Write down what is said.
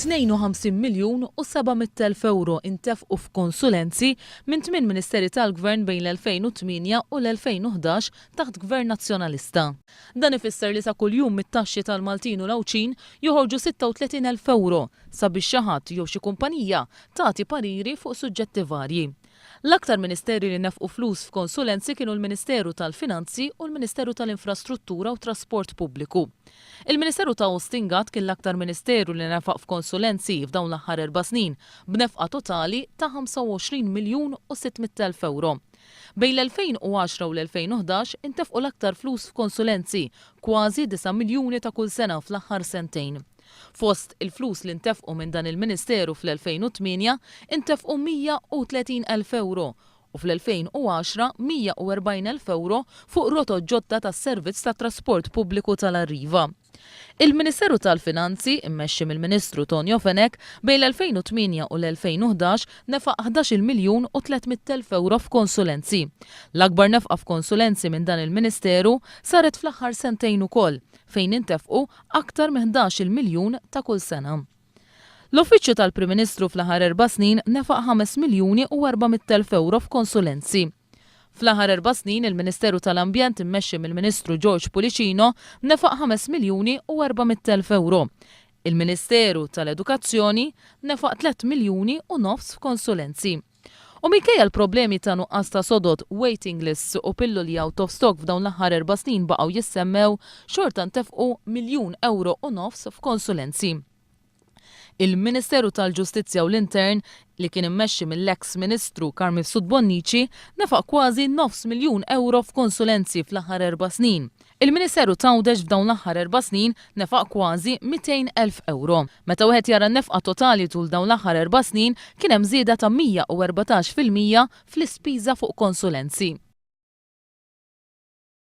52 miljun u 700.000 euro intefqu f'konsulenzi minn 8 Ministeri tal-Gvern bejn l-2008 u l-2011 taħt Gvern Nazzjonalista. Dan ifisser li sa kuljum mit-taxxi tal-Maltin u l-Awċin joħorġu 36.000 euro sabiex xi ħadd jew xi kumpanija tagħti pariri fuq suġġetti varji. L-aktar ministeri li nefqu flus f'konsulenzi kienu l-Ministeru tal-Finanzi u l-Ministeru tal-Infrastruttura u Trasport Pubbliku. Il-Ministeru ta' Ostingat kien l-aktar ministeru li nefaq f'konsulenzi f'dawn l-aħħar 4 snin b'nefqa totali ta' 25 miljun u 600.000 euro. Bejn l-2010 u l-2011 intefqu l-aktar flus f'konsulenzi, kważi 9 miljuni ta' kull sena fl-aħħar sentejn. Fost il-flus li ntefqu minn dan il-Ministeru fl-2008 intefqu 130.000 euro u fl-2010 140.000 euro fuq rotot ġodda tas-servizz tat trasport pubbliku tal-Arriva. Il-Ministeru tal-Finanzi, immexxi mill-Ministru Tonio Fenek, bejn l-2008 u l-2011 nefaq 11 miljun u 300.000 euro f'konsulenzi. L-akbar nefqa f'konsulenzi minn dan il-Ministeru saret fl-aħħar sentejn ukoll, fejn intefqu aktar minn 11 miljun ta' kull sena. L-Uffiċċju tal-Prim Ministru fl-aħħar 4 snin nefaq 5 miljuni u 400.000 euro f'konsulenzi. Fl-aħħar 4 snin il-Ministeru tal-Ambjent immexxi mill-Ministru George Pulicino nefaq 5 miljuni u 400.000 euro. Il-Ministeru tal-Edukazzjoni nefaq 3 miljuni u nofs f'konsulenzi. U minkejja l-problemi ta' nuqqas ta' sodod, waiting lists u pilloli out of stock f'dawn l-aħħar 4 snin baqgħu jissemmew, xorta ntefqu miljun euro u nofs f'konsulenzi. Il-Ministeru tal-Ġustizzja u l-Intern li kien immexxi mill-eks Ministru Carmel Sudbonnici nefaq kważi 9 miljun euro f'konsulenzi fl-aħħar 4 snin. Il-Ministeru Tawdex f'dawn l-aħħar 4 snin nefaq kważi 200.000 euro. Meta wieħed jara n-nefqa totali tul dawn l-aħħar 4 snin kien hemm żieda ta' 114% fl-ispiża fuq konsulenzi.